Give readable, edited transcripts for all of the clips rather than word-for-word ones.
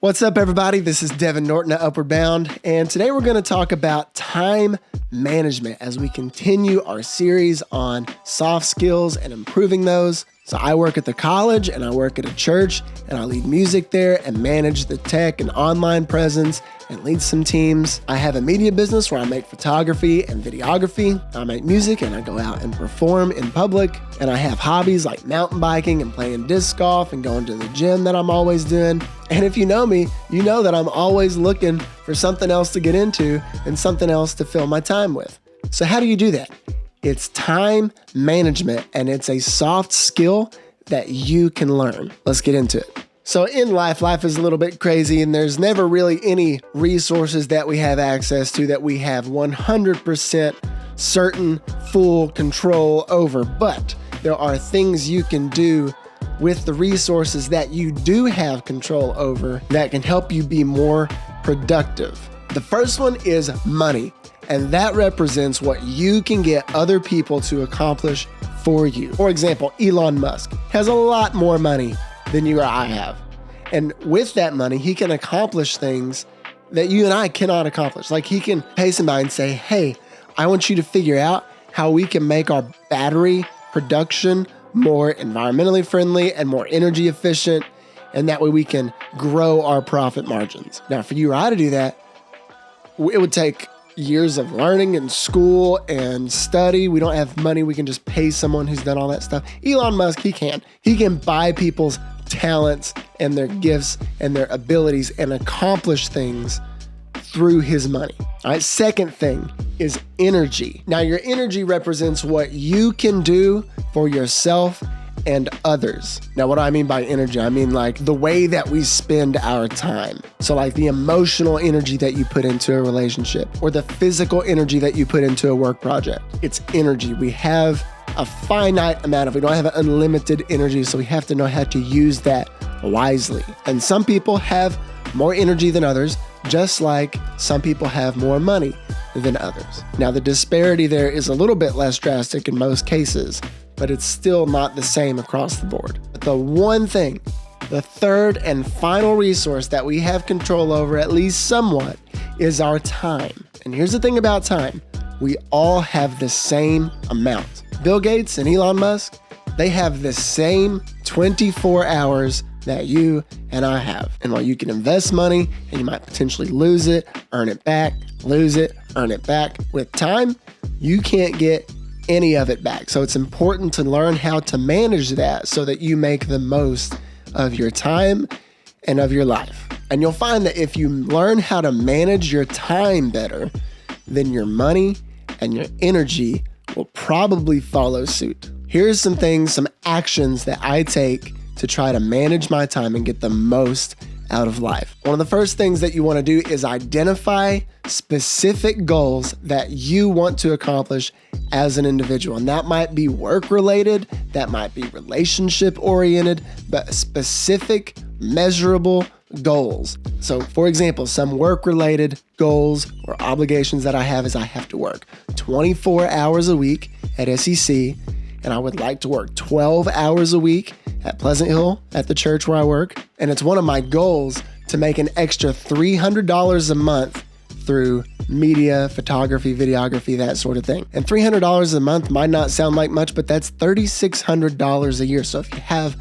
What's up, everybody? This is Devin Norton at Upward Bound, and today we're going to talk about time management as we continue our series on soft skills and improving those. So I work at the college and I work at a church and I lead music there and manage the tech and online presence and lead some teams. I have a media business where I make photography and videography. I make music and I go out and perform in public. And I have hobbies like mountain biking and playing disc golf and going to the gym that I'm always doing. And if you know me, you know that I'm always looking for something else to get into and something else to fill my time with. So how do you do that? It's time management, and it's a soft skill that you can learn. Let's get into it. So in life is a little bit crazy, and there's never really any resources that we have access to that we have 100% certain full control over. But there are things you can do with the resources that you do have control over that can help you be more productive. The first one is money. And that represents what you can get other people to accomplish for you. For example, Elon Musk has a lot more money than you or I have. And with that money, he can accomplish things that you and I cannot accomplish. Like he can pay somebody and say, hey, I want you to figure out how we can make our battery production more environmentally friendly and more energy efficient. And that way we can grow our profit margins. Now, for you or I to do that, it would take years of learning and school and study. We don't have money. We can just pay someone who's done all that stuff. Elon Musk, he can buy people's talents and their gifts and their abilities and accomplish things through his money. All right. Second thing is energy. Now, your energy represents what you can do for yourself and others. Now, what do I mean by energy? I mean like the way that we spend our time. So like the emotional energy that you put into a relationship or the physical energy that you put into a work project. It's energy. We have a finite amount of, we don't have an unlimited energy, so we have to know how to use that wisely. And some people have more energy than others, just like some people have more money than others. Now, the disparity there is a little bit less drastic in most cases, but it's still not the same across the board. But the one thing, the third and final resource that we have control over, at least somewhat, is our time. And here's the thing about time. We all have the same amount. Bill Gates and Elon Musk, they have the same 24 hours that you and I have. And while you can invest money and you might potentially lose it, earn it back, lose it, earn it back, with time, you can't get any of it back. So it's important to learn how to manage that so that you make the most of your time and of your life. And you'll find that if you learn how to manage your time better, then your money and your energy will probably follow suit. Here's some things, some actions that I take to try to manage my time and get the most out of life. One of the first things that you want to do is identify specific goals that you want to accomplish as an individual. And that might be work related, that might be relationship oriented, but specific, measurable goals. So for example, some work related goals or obligations that I have is I have to work 24 hours a week at SEC, and I would like to work 12 hours a week at Pleasant Hill at the church where I work. And it's one of my goals to make an extra $300 a month through media, photography, videography, that sort of thing. And $300 a month might not sound like much, but that's $3,600 a year. So if you have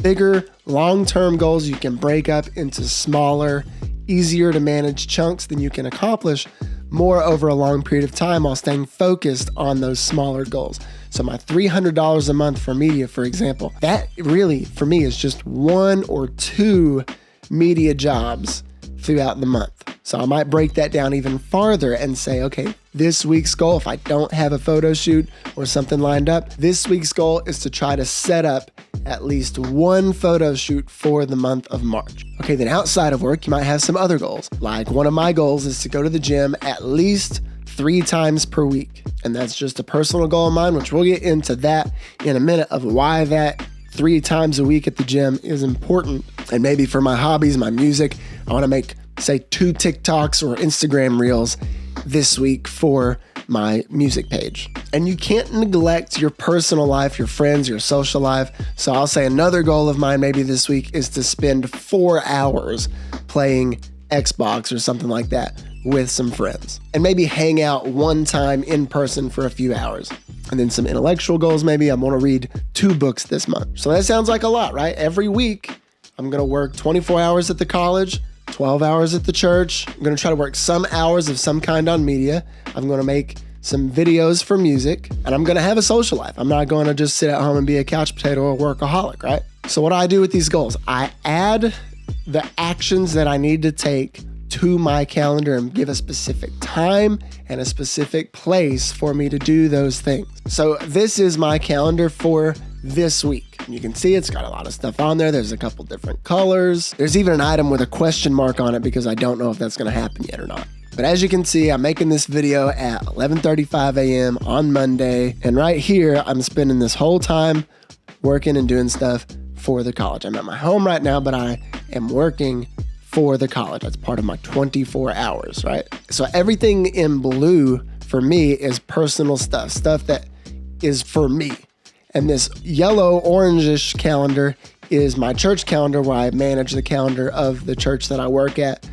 bigger, long-term goals, you can break up into smaller, easier to manage chunks, then you can accomplish more over a long period of time while staying focused on those smaller goals. So my $300 a month for media, for example, that really for me is just 1 or 2 media jobs throughout the month. So I might break that down even farther and say, okay, this week's goal, if I don't have a photo shoot or something lined up, this week's goal is to try to set up at least 1 photo shoot for the month of March. Okay, then outside of work, you might have some other goals. Like one of my goals is to go to the gym at least 3 times per week. And that's just a personal goal of mine, which we'll get into that in a minute of why that 3 times a week at the gym is important. And maybe for my hobbies, my music, I want to make, say, 2 TikToks or Instagram reels this week for my music page. And you can't neglect your personal life, your friends, your social life. So I'll say another goal of mine maybe this week is to spend 4 hours playing Xbox or something like that with some friends, and maybe hang out one time in person for a few hours. And then some intellectual goals, maybe I want to read 2 books this month. So that sounds like a lot, right? Every week, I'm going to work 24 hours at the college, 12 hours at the church. I'm going to try to work some hours of some kind on media. I'm going to make some videos for music, and I'm going to have a social life. I'm not going to just sit at home and be a couch potato or workaholic, right? So what do I do with these goals? I add the actions that I need to take to my calendar and give a specific time and a specific place for me to do those things. So this is my calendar for this week. You can see it's got a lot of stuff on there. There's a couple different colors. There's even an item with a question mark on it because I don't know if that's going to happen yet or not. But as you can see, I'm making this video at 11:35 a.m. on Monday. And right here, I'm spending this whole time working and doing stuff for the college. I'm at my home right now, but I am working for the college. That's part of my 24 hours, right? So everything in blue for me is personal stuff that is for me. And this yellow orangish calendar is my church calendar, where I manage the calendar of the church that I work at.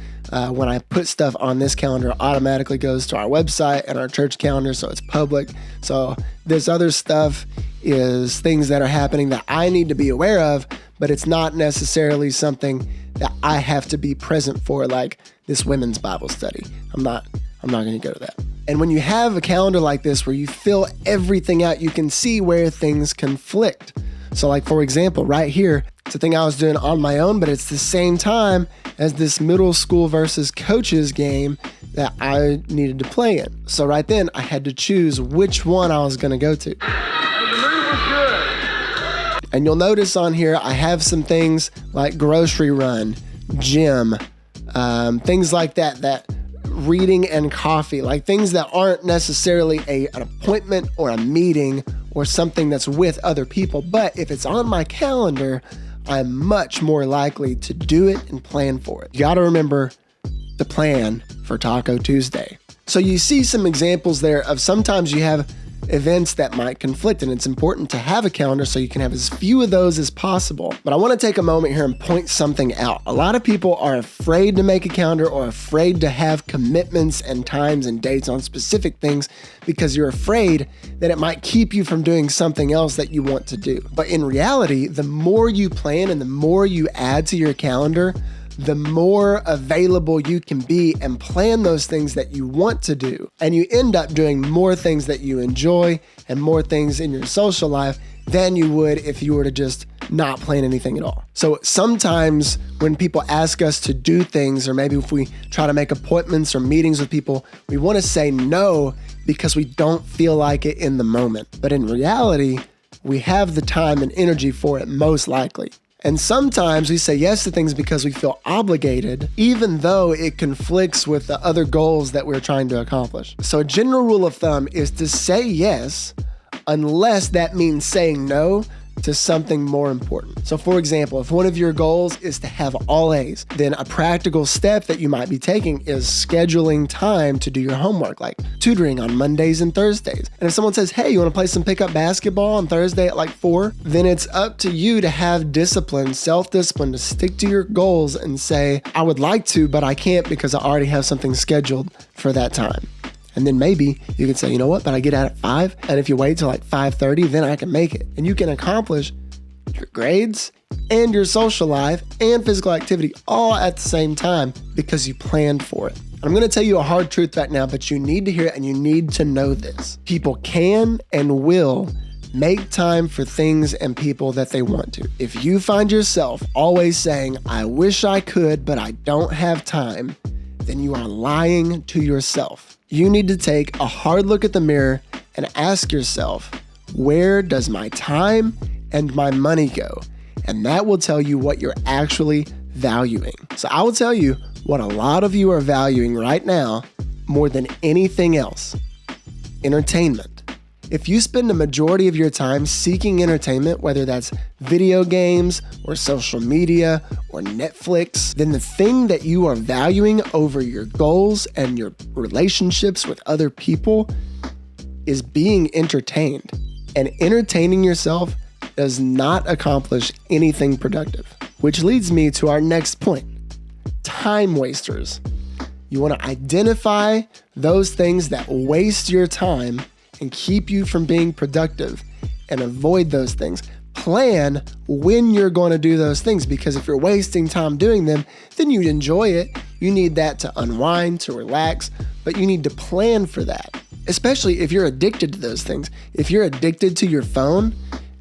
When I put stuff on this calendar, it automatically goes to our website and our church calendar, so it's public. So this other stuff is things that are happening that I need to be aware of, but it's not necessarily something that I have to be present for, like this women's Bible study. I'm not going to go to that. And when you have a calendar like this where you fill everything out, you can see where things conflict. So like, for example, right here, it's a thing I was doing on my own, but it's the same time as this middle school versus coaches game that I needed to play in. So right then I had to choose which one I was going to go to. And you'll notice on here, I have some things like grocery run, gym, things like that reading and coffee, like things that aren't necessarily an appointment or a meeting or something that's with other people. But if it's on my calendar, I'm much more likely to do it and plan for it. You got to remember the plan for Taco Tuesday. So you see some examples there of sometimes you have events that might conflict, and it's important to have a calendar so you can have as few of those as possible. But I want to take a moment here and point something out. A lot of people are afraid to make a calendar or afraid to have commitments and times and dates on specific things because you're afraid that it might keep you from doing something else that you want to do. But in reality, the more you plan and the more you add to your calendar, the more available you can be and plan those things that you want to do. And you end up doing more things that you enjoy and more things in your social life than you would if you were to just not plan anything at all. So sometimes when people ask us to do things, or maybe if we try to make appointments or meetings with people, we want to say no because we don't feel like it in the moment. But in reality, we have the time and energy for it most likely. And sometimes we say yes to things because we feel obligated, even though it conflicts with the other goals that we're trying to accomplish. So a general rule of thumb is to say yes, unless that means saying no to something more important. So for example, if one of your goals is to have all A's, then a practical step that you might be taking is scheduling time to do your homework, like tutoring on Mondays and Thursdays. And if someone says, hey, you want to play some pickup basketball on Thursday at like 4, then it's up to you to have discipline, self-discipline, to stick to your goals and say, I would like to, but I can't because I already have something scheduled for that time. And then maybe you could say, you know what, but I get out at 5, and if you wait till like 5:30, then I can make it. And you can accomplish your grades and your social life and physical activity all at the same time because you planned for it. I'm going to tell you a hard truth right now, but you need to hear it and you need to know this. People can and will make time for things and people that they want to. If you find yourself always saying, I wish I could, but I don't have time, then you are lying to yourself. You need to take a hard look at the mirror and ask yourself, where does my time and my money go? And that will tell you what you're actually valuing. So I will tell you what a lot of you are valuing right now more than anything else: entertainment. If you spend the majority of your time seeking entertainment, whether that's video games or social media or Netflix, then the thing that you are valuing over your goals and your relationships with other people is being entertained. And entertaining yourself does not accomplish anything productive. Which leads me to our next point, time wasters. You want to identify those things that waste your time and keep you from being productive and avoid those things. Plan when you're going to do those things, because if you're wasting time doing them, then you'd enjoy it. You need that to unwind, to relax, but you need to plan for that, especially if you're addicted to those things. If you're addicted to your phone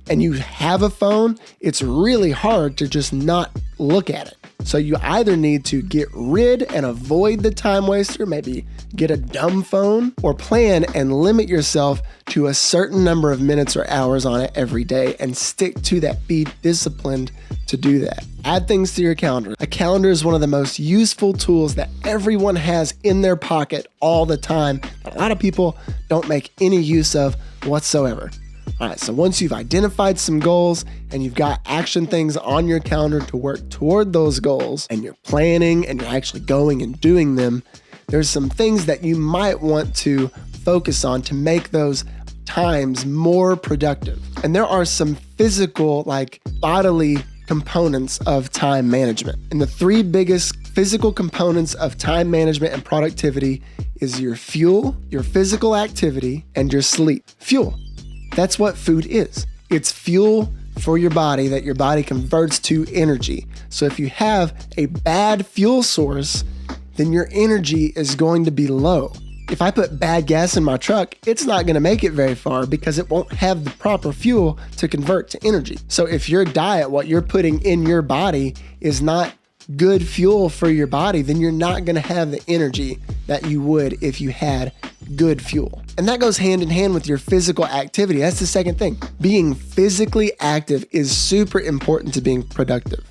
and you have a phone, it's really hard to just not look at it. So you either need to get rid and avoid the time waster, maybe get a dumb phone, or plan and limit yourself to a certain number of minutes or hours on it every day and stick to that. Be disciplined to do that. Add things to your calendar. A calendar is one of the most useful tools that everyone has in their pocket all the time, that a lot of people don't make any use of whatsoever. All right, so once you've identified some goals and you've got action things on your calendar to work toward those goals, and you're planning and you're actually going and doing them, there's some things that you might want to focus on to make those times more productive. And there are some physical, like bodily components of time management. And the three biggest physical components of time management and productivity is your fuel, your physical activity, and your sleep. Fuel. That's what food is. It's fuel for your body that your body converts to energy. So if you have a bad fuel source, then your energy is going to be low. If I put bad gas in my truck, it's not going to make it very far because it won't have the proper fuel to convert to energy. So if your diet, what you're putting in your body, is not good fuel for your body, then you're not going to have the energy that you would if you had good fuel. And that goes hand in hand with your physical activity. That's the second thing. Being physically active is super important to being productive.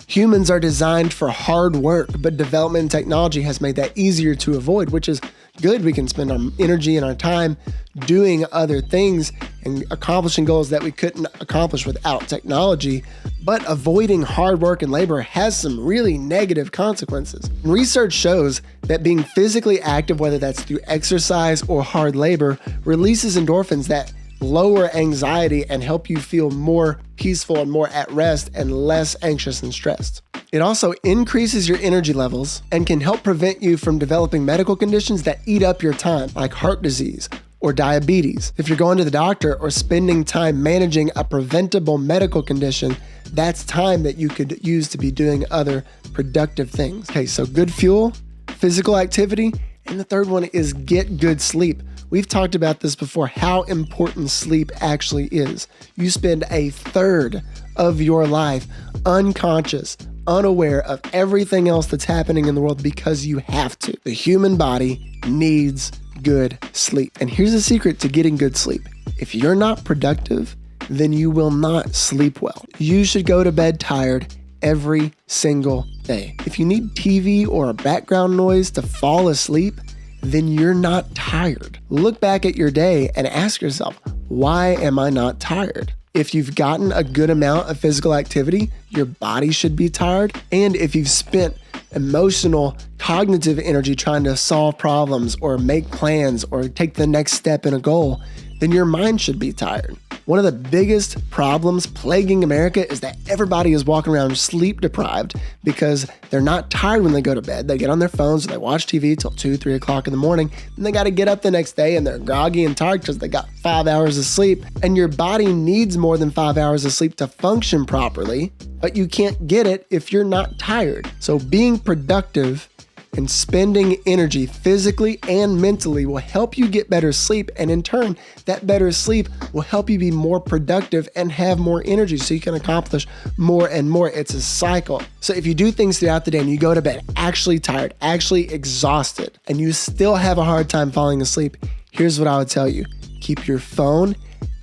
Humans are designed for hard work, but development and technology has made that easier to avoid, which is good. We can spend our energy and our time doing other things and accomplishing goals that we couldn't accomplish without technology. But avoiding hard work and labor has some really negative consequences. And research shows that being physically active, whether that's through exercise or hard labor, releases endorphins that lower anxiety and help you feel more peaceful and more at rest and less anxious and stressed. It also increases your energy levels and can help prevent you from developing medical conditions that eat up your time, like heart disease or diabetes. If you're going to the doctor or spending time managing a preventable medical condition, that's time that you could use to be doing other productive things. Okay, so good fuel, physical activity, and the third one is get good sleep. We've talked about this before, how important sleep actually is. You spend a third of your life unconscious, unaware of everything else that's happening in the world because you have to. The human body needs good sleep. And here's the secret to getting good sleep. If you're not productive, then you will not sleep well. You should go to bed tired every single day. If you need TV or a background noise to fall asleep, then you're not tired. Look back at your day and ask yourself, why am I not tired? If you've gotten a good amount of physical activity, your body should be tired. And if you've spent emotional, cognitive energy trying to solve problems or make plans or take the next step in a goal, then your mind should be tired. One of the biggest problems plaguing America is that everybody is walking around sleep deprived because they're not tired when they go to bed. They get on their phones or they watch TV till 2, 3 o'clock in the morning, and they got to get up the next day and they're groggy and tired because they got 5 hours of sleep. And your body needs more than 5 hours of sleep to function properly, but you can't get it if you're not tired. So being productive and spending energy physically and mentally will help you get better sleep. And in turn, that better sleep will help you be more productive and have more energy so you can accomplish more and more. It's a cycle. So if you do things throughout the day and you go to bed actually tired, actually exhausted, and you still have a hard time falling asleep, here's what I would tell you. Keep your phone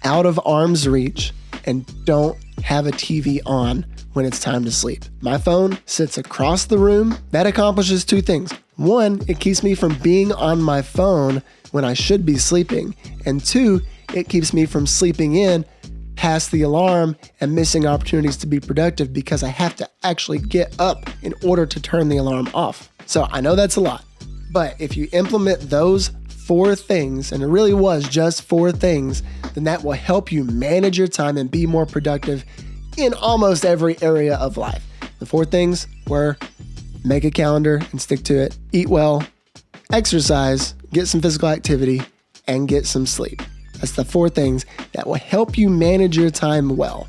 out of arm's reach and don't have a TV on when it's time to sleep. My phone sits across the room. That accomplishes two things. One, it keeps me from being on my phone when I should be sleeping. And two, it keeps me from sleeping in past the alarm and missing opportunities to be productive because I have to actually get up in order to turn the alarm off. So I know that's a lot, but if you implement those 4 things, and it really was just 4 things, then that will help you manage your time and be more productive in almost every area of life. The 4 things were make a calendar and stick to it, eat well, exercise, get some physical activity, and get some sleep. That's the 4 things that will help you manage your time well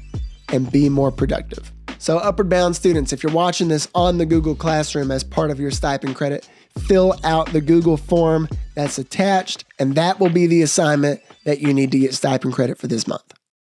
and be more productive. So Upward Bound students, if you're watching this on the Google Classroom as part of your stipend credit, fill out the Google form that's attached, and that will be the assignment that you need to get stipend credit for this month.